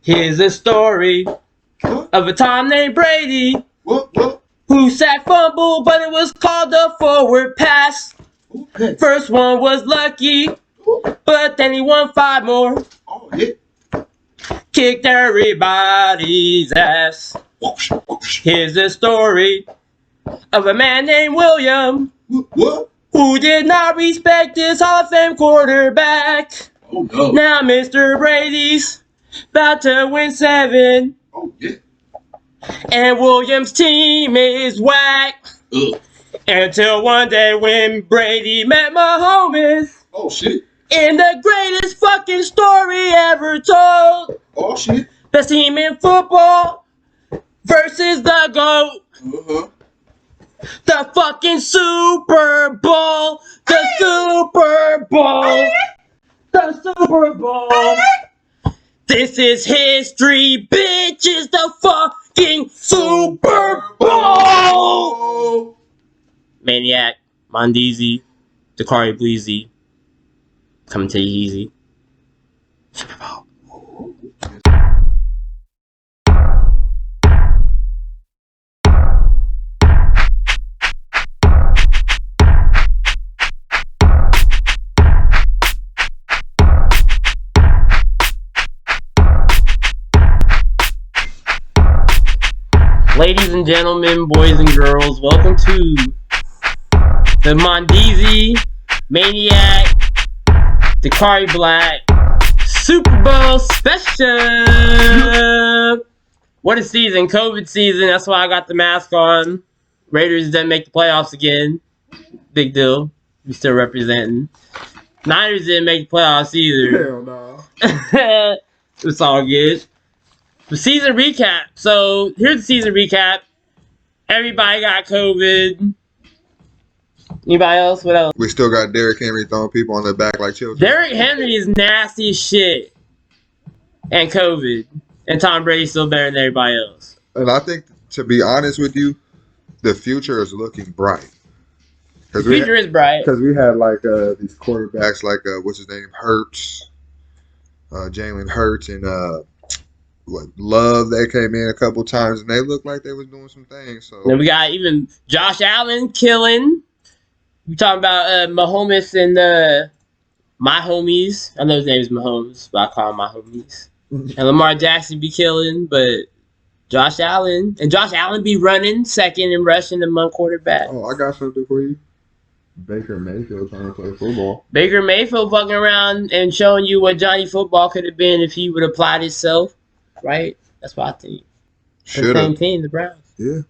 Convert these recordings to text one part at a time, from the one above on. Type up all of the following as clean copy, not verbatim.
Here's a story of a Tom named Brady What? who sack fumble, but it was called a forward pass. First one was lucky, but then he won 5 more. Oh, yeah. Kicked everybody's ass. Here's the story of a man named William What? who did not respect his Hall of Fame quarterback. Oh, no. Now Mr. Brady's about to win 7. Oh, yeah. And Williams' team is whack. Ugh. Until one day when Brady met Mahomes. Oh, shit. In the greatest fucking story ever told. Oh, shit. Best team in football versus the GOAT. Uh-huh. The fucking Super Bowl. The Super Bowl. The Super Bowl. This is history, bitch. It's the fucking Super Bowl. Maniac, Mondeezy, Decarie Black, coming to you easy. Super Bowl. Ladies and gentlemen, boys and girls, welcome to the Mondeezy, Maniac, Decarie Black Super Bowl special. What a season, COVID season. That's why I got the mask on. Raiders didn't make the playoffs again. Big deal. We still representing. Niners didn't make the playoffs either. Hell no. It's all good. The season recap. So here's the season recap. Everybody got COVID. Anybody else? What else? We still got Derrick Henry throwing people on their back like children. Derrick Henry is nasty as shit. And COVID. And Tom Brady's still better than everybody else. And I think, to be honest with you, the future is looking bright. The future is bright. Because we had like these quarterbacks like what's his name, Hurts, Jalen Hurts, and Love. They came in a couple times and they looked like they was doing some things. So then we got even Josh Allen killing. We talking about Mahomes and my homies. I know his name is Mahomes, but I call him my homies. And Lamar Jackson be killing, but Josh Allen be running second and rushing among quarterback. Oh, I got something for you. Baker Mayfield trying to play football. Baker Mayfield fucking around and showing you what Johnny Football could have been if he would have applied himself. Right? That's what I think. The same team, the Browns. Yeah.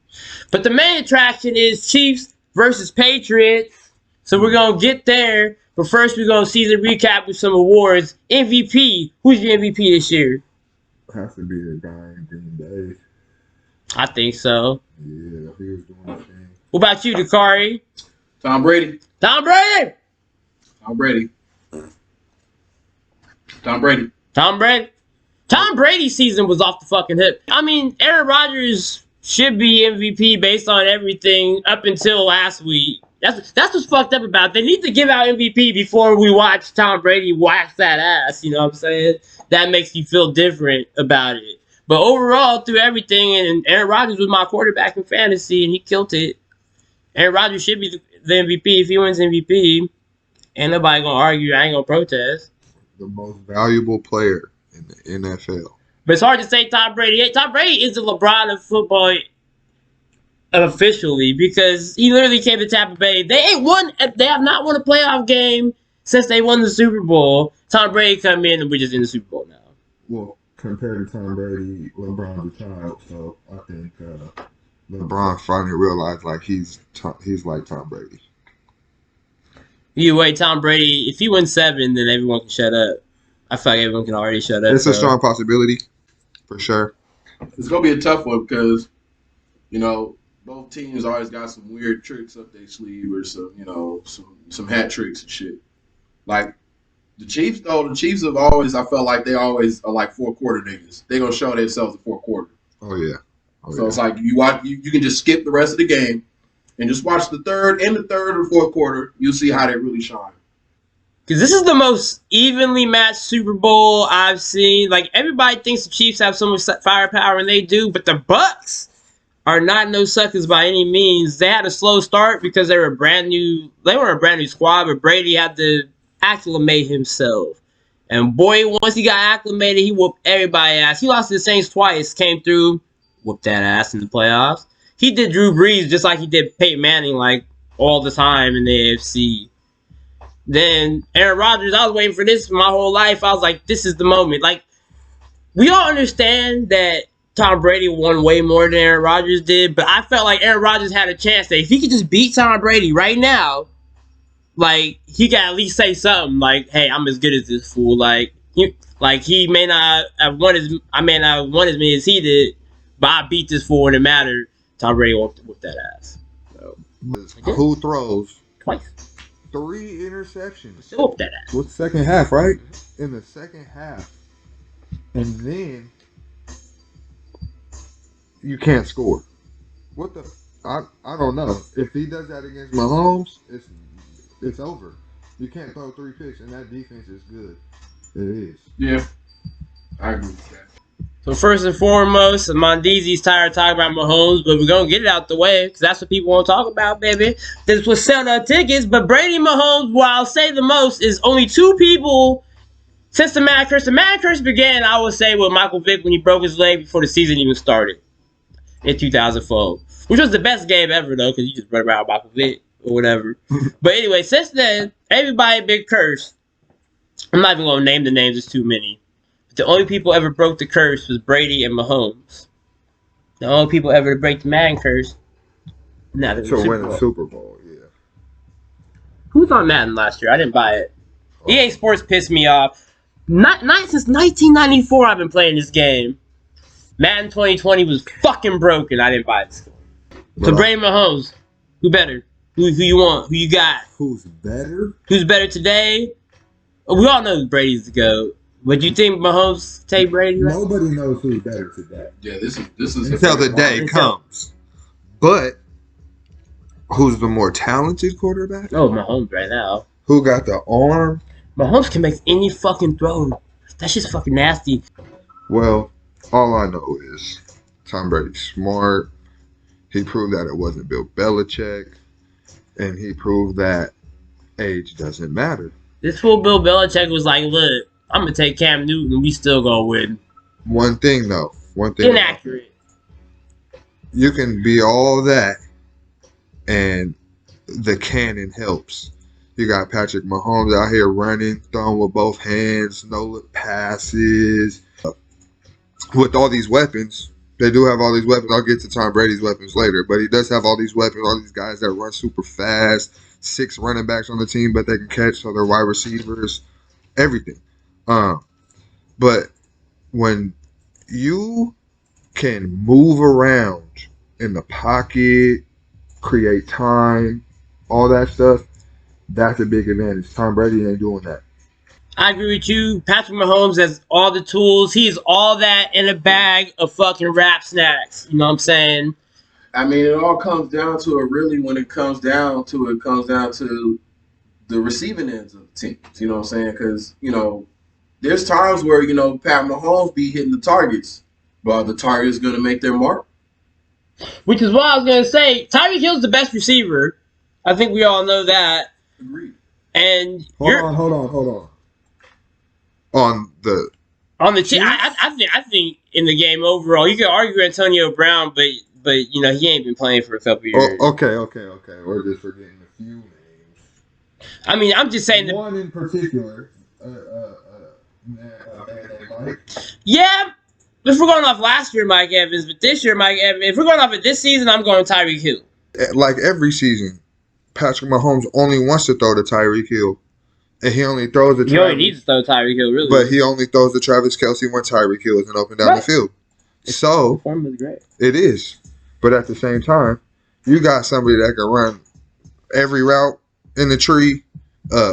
But the main attraction is Chiefs versus Patriots. So we're going to get there. But first, we're going to see the recap with some awards. MVP. Who's your MVP this year? Has to be the guy in Green Bay. I think so. Yeah, he was doing the thing. What about you, Decarie? Tom Brady. Tom Brady. Tom Brady. Tom Brady. Tom Brady. Tom Brady's season was off the fucking hip. I mean, Aaron Rodgers should be MVP based on everything up until last week. That's what's fucked up about it. They need to give out MVP before we watch Tom Brady wax that ass. You know what I'm saying? That makes you feel different about it. But overall, through everything, and Aaron Rodgers was my quarterback in fantasy, and he killed it. Aaron Rodgers should be the MVP. If he wins MVP, ain't nobody gonna argue. I ain't gonna protest. The most valuable player in the NFL. But it's hard to say Tom Brady. Hey, Tom Brady is the LeBron of football officially because he literally came to Tampa Bay. They have not won a playoff game since they won the Super Bowl. Tom Brady come in and we're just in the Super Bowl now. Well, compared to Tom Brady, LeBron retired, so I think LeBron finally realized like he's like Tom Brady. Either way, Tom Brady, if he wins 7, then everyone can shut up. I feel like everyone can already shut up. It's a strong possibility, for sure. It's going to be a tough one because, you know, both teams always got some weird tricks up their sleeve or some, you know, some hat tricks and shit. Like, the Chiefs, though, the Chiefs have always, I felt like they always are like fourth-quarter niggas. They're going to show themselves the fourth quarter. Oh, yeah. So it's like you watch, you can just skip the rest of the game and just watch the third or fourth quarter. You'll see how they really shine. Because this is the most evenly matched Super Bowl I've seen. Like, everybody thinks the Chiefs have so much firepower, and they do, but the Bucks are not no suckers by any means. They had a slow start because they were a brand new squad, but Brady had to acclimate himself. And boy, once he got acclimated, he whooped everybody's ass. He lost to the Saints twice, came through, whooped that ass in the playoffs. He did Drew Brees just like he did Peyton Manning, like, all the time in the AFC. Then Aaron Rodgers, I was waiting for this my whole life. I was like, this is the moment. Like, we all understand that Tom Brady won way more than Aaron Rodgers did, but I felt like Aaron Rodgers had a chance that if he could just beat Tom Brady right now, like, he could at least say something like, "Hey, I'm as good as this fool." Like he may not have won as many as he did, but I beat this fool and it mattered. Tom Brady whooped that ass. So, who throws twice 3 interceptions? Still whooped that ass. With the second half, right? In the second half, and then you can't score. What the? I don't know. If he does that against Mahomes, it's over. You can't throw 3 picks, and that defense is good. It is. Yeah, I agree with that. So first and foremost, Mondeezy's tired of talking about Mahomes, but we're going to get it out the way because that's what people want to talk about, baby. This was selling out tickets, but Brady and Mahomes, what I'll say the most, is only 2 people since the Mad Curse. The Mad Curse began, I would say, with Michael Vick when he broke his leg before the season even started in 2004, which was the best game ever, though, because you just run around Michael Vick or whatever. But anyway, since then, everybody been cursed. I'm not even going to name the names, it's too many. The only people ever broke the curse was Brady and Mahomes. The only people ever to break the Madden curse. Now to win a Super Bowl, yeah. Who's on Madden last year? I didn't buy it. EA Sports pissed me off. Not since 1994 I've been playing this game. Madden 2020 was fucking broken. I didn't buy it. So Brady and Mahomes, who better? Who you want? Who you got? Who's better? Who's better today? We all know Brady's the GOAT. But you think Mahomes take Brady? Right? Nobody knows who's better today. Yeah, this is until the day comes. But who's the more talented quarterback? Oh, Mahomes right now. Who got the arm? Mahomes can make any fucking throw. That's just fucking nasty. Well, all I know is Tom Brady's smart. He proved that it wasn't Bill Belichick. And he proved that age doesn't matter. This fool Bill Belichick was like, look, I'm going to take Cam Newton and we still going to win. One thing, though. Inaccurate. You can be all that, and the cannon helps. You got Patrick Mahomes out here running, throwing with both hands, no-look passes. With all these weapons, they do have all these weapons. I'll get to Tom Brady's weapons later, but he does have all these weapons, all these guys that run super fast, 6 running backs on the team, but they can catch, so they're wide receivers, everything. But when you can move around in the pocket, create time, all that stuff, that's a big advantage. Tom Brady ain't doing that. I agree with you. Patrick Mahomes has all the tools. He's all that in a bag of fucking rap snacks. You know what I'm saying? I mean, it all comes down to it, really, when it comes down to it, comes down to the receiving ends of the teams. You know what I'm saying? Because, you know, there's times where, you know, Pat Mahomes be hitting the targets, but the target is going to make their mark. Which is why I was going to say, Tyreek Hill's the best receiver. I think we all know that. Agreed. And Hold on. On the Chiefs, I think in the game overall, you could argue Antonio Brown, but you know he ain't been playing for a couple years. Oh, okay. We're just forgetting a few names. I mean, I'm just saying one in particular. Mike. Yeah, if we're going off last year, Mike Evans, but this year, Mike Evans. If we're going off of this season, I'm going Tyreek Hill. Like every season, Patrick Mahomes only wants to throw to Tyreek Hill. And he only throws to He only needs to throw Tyreek Hill, really. But he only throws to Travis Kelce when Tyreek Hill isn't open down the field. So, the form is great. It is. But at the same time, you got somebody that can run every route in the tree.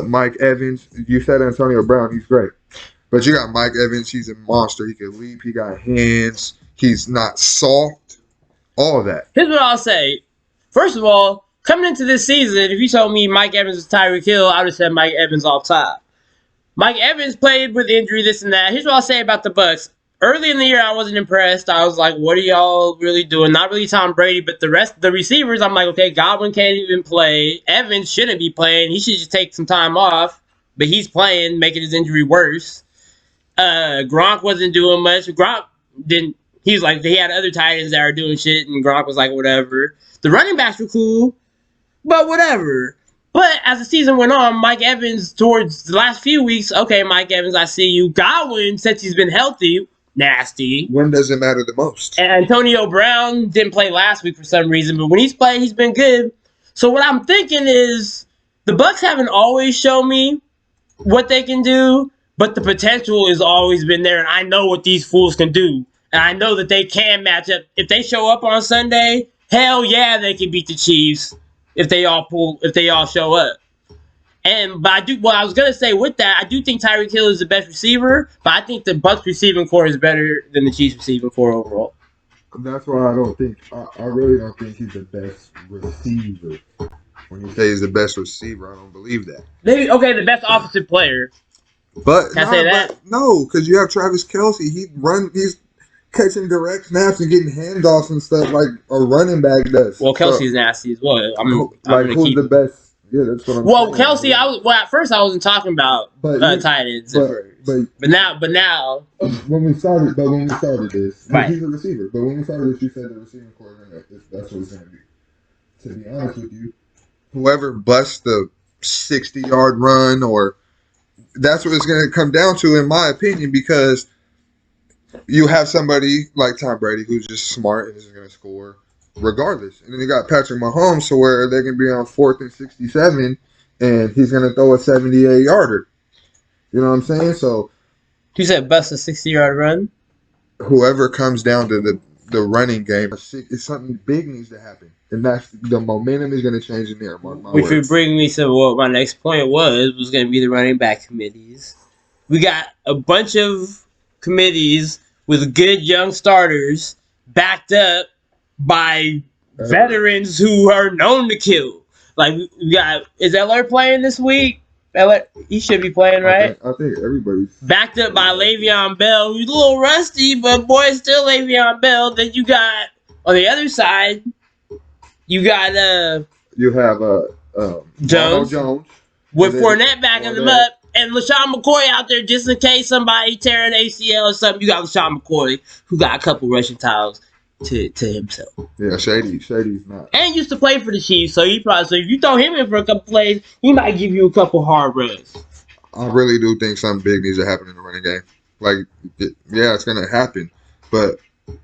Mike Evans. You said Antonio Brown. He's great. But you got Mike Evans. He's a monster. He can leap. He got hands. He's not soft. All of that. Here's what I'll say. First of all, coming into this season, if you told me Mike Evans is Tyreek Hill, I would have said Mike Evans off top. Mike Evans played with injury, this and that. Here's what I'll say about the Bucs. Early in the year, I wasn't impressed. I was like, what are y'all really doing? Not really Tom Brady, but the receivers, I'm like, okay, Godwin can't even play. Evans shouldn't be playing. He should just take some time off. But he's playing, making his injury worse. Gronk wasn't doing much. Gronk didn't. He was like, he had other tight ends that were doing shit, and Gronk was like, whatever. The running backs were cool, but whatever. But as the season went on, Mike Evans, towards the last few weeks, okay, Mike Evans, I see you. Godwin, since he's been healthy, nasty. When does it matter the most? And Antonio Brown didn't play last week for some reason, but when he's played, he's been good. So what I'm thinking is the Bucs haven't always shown me what they can do, but the potential has always been there, and I know what these fools can do. And I know that they can match up. If they show up on Sunday, hell yeah, they can beat the Chiefs if they all show up. But I was gonna say with that, I do think Tyreek Hill is the best receiver, but I think the Bucs receiving core is better than the Chiefs receiving core overall. That's why I really don't think he's the best receiver. When you say he's the best receiver, I don't believe that. Maybe the best offensive player. But Can I say that? No, because you have Travis Kelce. He's catching direct snaps and getting handoffs and stuff like a running back does. Well, Kelsey's nasty as well. I'm gonna who's keep the best? Yeah, that's what I'm Well, saying. Kelsey, at first I wasn't talking about tight ends at first. But now when we started this, right. He's a receiver. But when we started this, you said the receiving coordinator. That's what it's going to be. To be honest with you, whoever busts the 60-yard run, or that's what it's going to come down to, in my opinion, because you have somebody like Tom Brady who's just smart and is going to score regardless. And then you got Patrick Mahomes, so where they can be on 4th and 67, and he's going to throw a 78-yarder. You know what I'm saying? So you said bust a 60-yard run? Whoever comes down to the running game, it's something big needs to happen. And that's the momentum is going to change in there. Which would bring me to what my next point was going to be the running back committees. We got a bunch of committees with good young starters backed up by veterans who are known to kill. Like, we got, is Eller playing this week? He should be playing, right? I think everybody's backed up by Le'Veon Bell, who's a little rusty, but boy, it's still Le'Veon Bell. Then you got on the other side, you have Jones with Fournette backing them up, and LaShawn McCoy out there just in case somebody tear an ACL or something. You got LaShawn McCoy, who got a couple rushing titles to himself. Yeah, Shady's not. And used to play for the Chiefs, so if you throw him in for a couple plays, he might give you a couple hard runs. I really do think something big needs to happen in the running game. Like, yeah, it's going to happen. But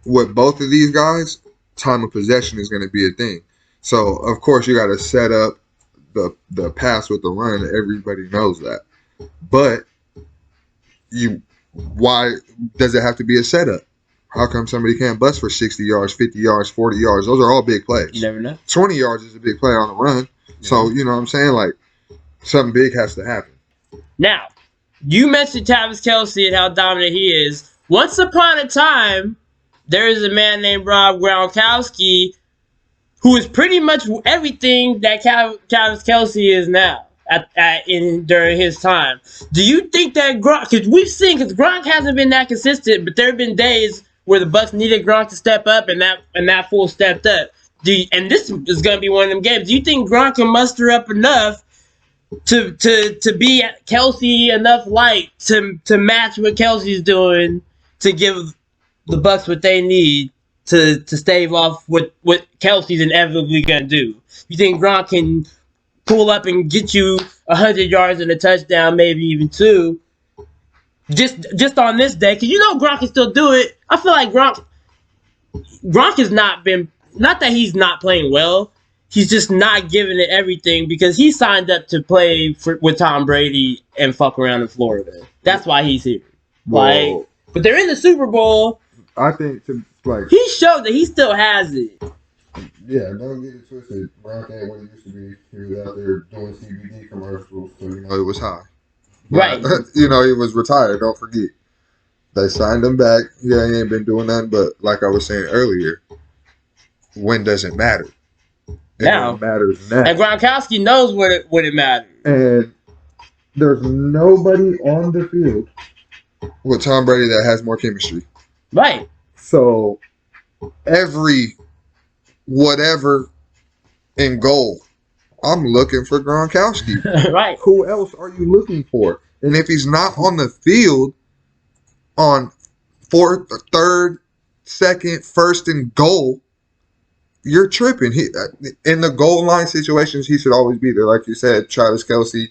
with both of these guys, time of possession is going to be a thing. So, of course, you got to set up the pass with the run. Everybody knows that. But why does it have to be a setup? How come somebody can't bust for 60 yards, 50 yards, 40 yards? Those are all big plays. You never know. 20 yards is a big play on the run. Yeah. So, you know what I'm saying? Like, something big has to happen. Now, you mentioned Travis Kelce and how dominant he is. Once upon a time, there is a man named Rob Gronkowski who is pretty much everything that Travis Kelce is now during his time. Do you think that Gronk, because Gronk hasn't been that consistent, but there have been days where the Bucs needed Gronk to step up, and that fool stepped up. And this is going to be one of them games. Do you think Gronk can muster up enough to be Kelce enough light to match what Kelce's doing to give the Bucs what they need to stave off what Kelce's inevitably going to do? You think Gronk can pull up and get you 100 yards and a touchdown, maybe even 2, just on this day? Because Gronk can still do it. I feel like Gronk has not been, not that he's not playing well, he's just not giving it everything because he signed up to play with Tom Brady and fuck around in Florida. That's why he's here. But they're in the Super Bowl. I think he showed that he still has it. Yeah, don't get it twisted. Gronk ain't what he used to be. He was out there doing CBD commercials, so it was high. Right. He was retired. Don't forget. They signed him back. Yeah, he ain't been doing nothing. But like I was saying earlier, when does it matter? Now it matters now. And Gronkowski knows when it matters. And There's nobody on the field with Tom Brady that has more chemistry. Right. So every whatever in goal, I'm looking for Gronkowski. Right. Who else are you looking for? And if he's not on the field on fourth, third, second, first, and goal, you're tripping. He in the goal line situations, he should always be there. Like you said, Travis Kelce.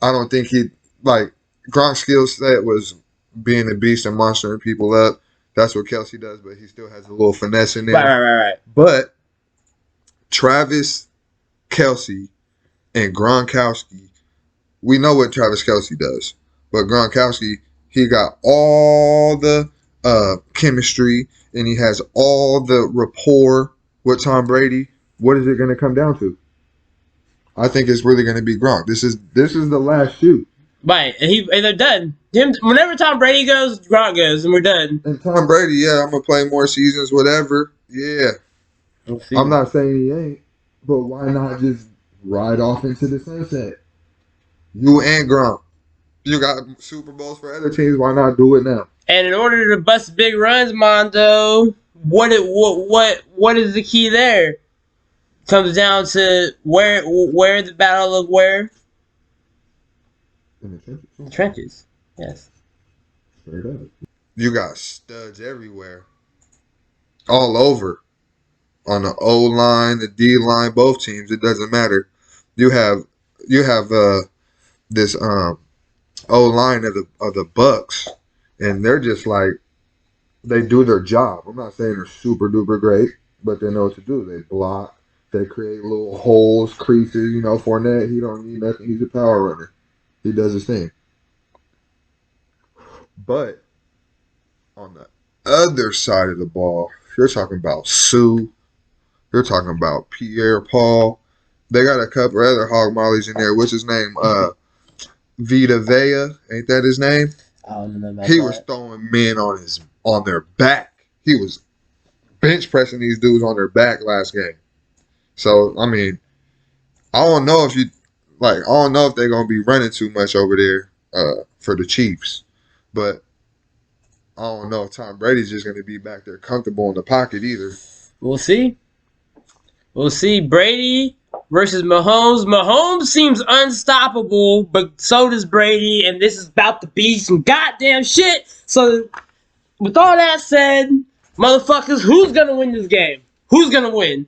I don't think he like Gronk's skill set was being a beast and monstering people up. That's what Kelce does, but he still has a little finesse in there. Right. But Travis Kelce and Gronkowski, we know what Travis Kelce does, but Gronkowski, he got all the chemistry and he has all the rapport with Tom Brady. What is it going to come down to? I think it's really going to be Gronk. This is the last shoot. Right, and they're done. Whenever Tom Brady goes, Gronk goes, and we're done. And Tom Brady, yeah, I'm gonna play more seasons, whatever. Yeah, I'm not saying he ain't, but why not just ride off into the sunset? You and Gronk, you got Super Bowls for other teams. Why not do it now? And in order to bust big runs, Mondo, what is the key there? Comes down to where the battle of where. in the trenches. In the trenches. Yes. Straight up. You got studs everywhere, all over, on the O line, the D line, both teams. It doesn't matter. You have this O line of the Bucks, and they're just like they do their job. I'm not saying they're super duper great, but they know what to do. They block. They create little holes, creases. You know, Fournette, he don't need nothing. He's a power runner. He does his thing. But on the other side of the ball, you're talking about Sue. You're talking about Pierre-Paul. They got a couple other hog mollies in there. What's his name? Vita Vea. Ain't that his name? I don't know about He that. was throwing men on their back. He was bench pressing these dudes on their back last game. So, I mean, I don't know if they're gonna be running too much over there for the Chiefs. But I don't know if Tom Brady's just gonna be back there comfortable in the pocket either. We'll see. Brady versus Mahomes. Mahomes seems unstoppable, but so does Brady, and this is about to be some goddamn shit. So, with all that said, motherfuckers, who's gonna win this game? Who's gonna win?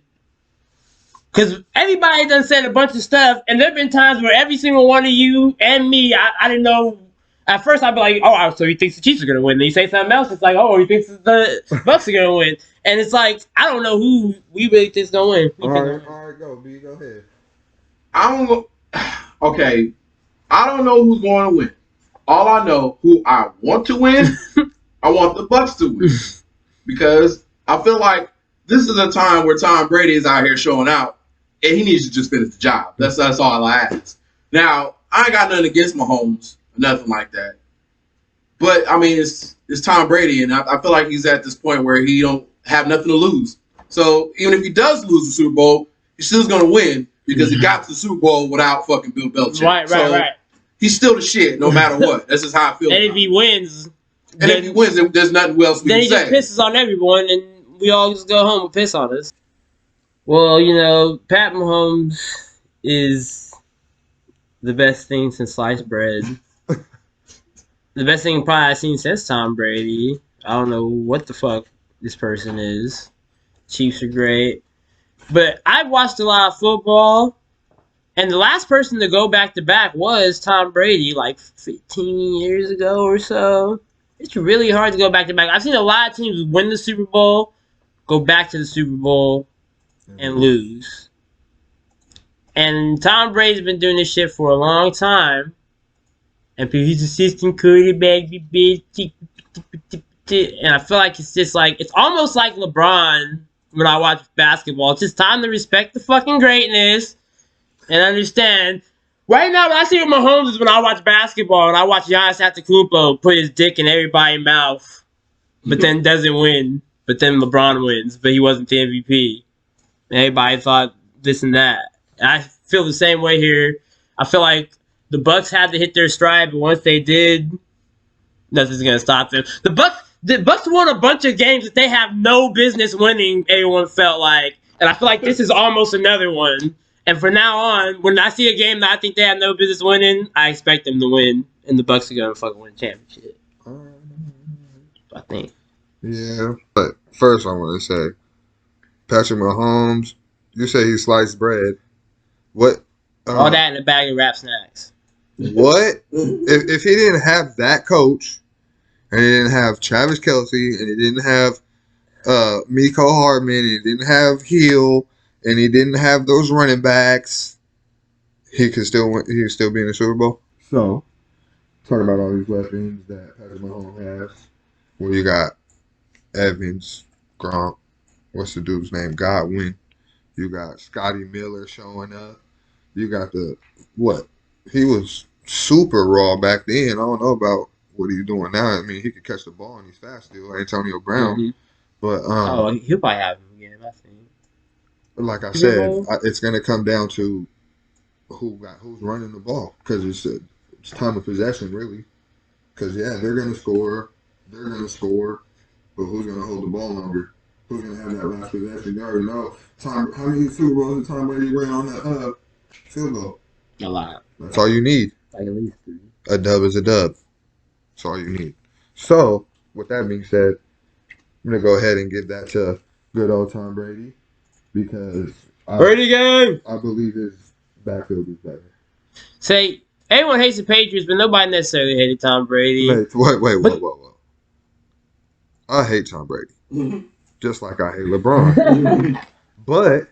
Because everybody done said a bunch of stuff, and there have been times where every single one of you and me, I didn't know. At first, I'd be like, oh, so he thinks the Chiefs are going to win. Then you say something else, it's like, oh, he thinks the Bucks are going to win. And it's like, I don't know who we really think's going to win. All right, go, B, go ahead. Okay, I don't know who's going to win. All I know, who I want to win, I want the Bucks to win. Because I feel like this is a time where Tom Brady is out here showing out, and he needs to just finish the job. That's all I ask. Now, I ain't got nothing against Mahomes. Nothing like that. But, I mean, it's Tom Brady, and I feel like he's at this point where he don't have nothing to lose. So, even if he does lose the Super Bowl, he's still going to win because he got to the Super Bowl without fucking Bill Belichick. Right. He's still the shit no matter what. That's just how I feel. And if he wins, there's nothing else we then can he say. just pisses on everyone, and we all just go home and piss on us. Well, Pat Mahomes is the best thing since sliced bread. The best thing probably I've seen since Tom Brady. I don't know what the fuck this person is. Chiefs are great. But I've watched a lot of football, and the last person to go back-to-back was Tom Brady, like 15 years ago or so. It's really hard to go back-to-back. I've seen a lot of teams win the Super Bowl, go back to the Super Bowl, and lose. And Tom Brady's been doing this shit for a long time. And he's assistant quarterback, and I feel like it's just like, it's almost like LeBron when I watch basketball. It's just time to respect the fucking greatness and understand. Right now, what I see with Mahomes is when I watch basketball and I watch Giannis Antetokounmpo put his dick in everybody's mouth, but then doesn't win. But then LeBron wins, but he wasn't the MVP. And everybody thought this and that. And I feel the same way here. I feel like the Bucks had to hit their stride, but once they did, nothing's gonna stop them. The Bucks won a bunch of games that they have no business winning. Everyone felt like, and I feel like this is almost another one. And from now on, when I see a game that I think they have no business winning, I expect them to win, and the Bucks are gonna fucking win a championship. I think. Yeah, but first I want to say, Patrick Mahomes, you say he sliced bread. What? All that in a bag of Rap Snacks. What? If he didn't have that coach, and he didn't have Travis Kelce, and he didn't have Miko Hardman, and he didn't have Hill, and he didn't have those running backs, he could still win, he could still be in the Super Bowl. So, talking about all these weapons that Patrick Mahomes has. Well, you got Evans, Gronk, what's the dude's name? Godwin. You got Scotty Miller showing up. You got what? He was super raw back then. I don't know about what he's doing now. I mean, he could catch the ball and he's fast still. Antonio Brown. Mm-hmm. But he'll probably have him again, I think. Like I said, it's going to come down to who's running the ball, because it's time of possession, really. Because, yeah, they're going to score. They're going to score. But who's going to hold the ball longer? Who's going to have that last possession? You already know. How many Super Bowls did Tom Brady win on that field goal? A lot. That's all you need. Like at least 3. A dub is a dub. That's all you need. So, with that being said, I'm going to go ahead and give that to good old Tom Brady, because Brady game! I believe his backfield is better. Say, everyone hates the Patriots, but nobody necessarily hated Tom Brady. Wait. I hate Tom Brady. Just like I hate LeBron. But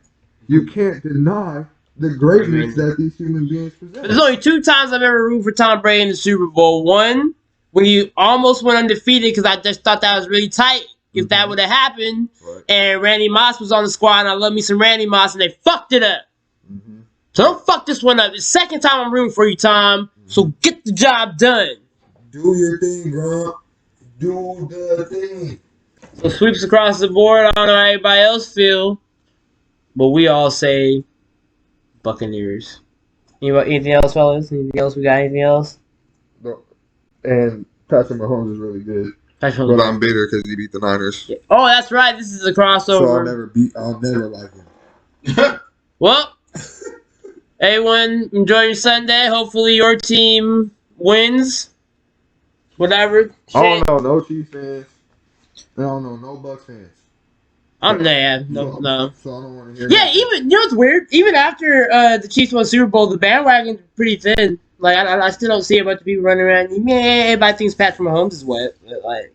you can't deny the greatness that these human beings possess. There's only 2 times I've ever rooted for Tom Brady in the Super Bowl. One, when he almost went undefeated because I just thought that was really tight if that would have happened. Right. And Randy Moss was on the squad, and I love me some Randy Moss, and they fucked it up. Mm-hmm. So don't fuck this one up. It's the second time I'm rooting for you, Tom. So get the job done. Do your thing, bro. Do the thing. So sweeps across the board. I don't know how everybody else feel, but we all say Buccaneers. Anything else, fellas? Anything else? We got anything else? No. And Patrick Mahomes is really good. But I'm bitter because he beat the Niners. Yeah. Oh, that's right. This is a crossover. So I'll never like him. Well, everyone, enjoy your Sunday. Hopefully your team wins. Whatever. I don't know. No Chiefs fans. I don't know. No Bucks fans. I'm there. No. So I don't want to hear. Yeah, even, you know what's weird? Even after the Chiefs won Super Bowl, the bandwagon's pretty thin. Like, I still don't see a bunch of people running around. Man, everybody thinks Patrick Mahomes is wet. But, like,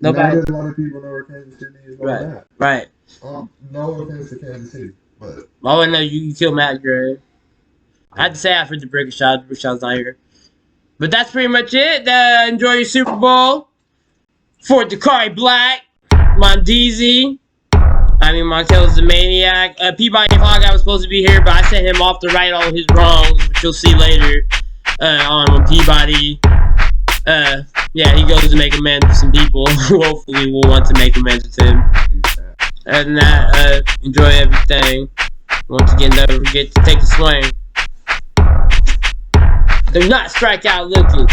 nobody. There's a lot of people know where Kansas City is like that. Right. No offense to Kansas City, but I know you kill Matt Gray. I had to say after the Brick Shot. The Brick Shot's not here. But that's pretty much it. Enjoy your Super Bowl. For Decarie Black, Mondeezy. Iman Kells the Maniac. Peabody Hog was supposed to be here, but I sent him off to right all his wrongs, which you'll see later on Peabody. Yeah, he goes to make amends with some people who hopefully will want to make amends with him. And that, enjoy everything. Once again, don't forget to take a swing. Do not strike out looking.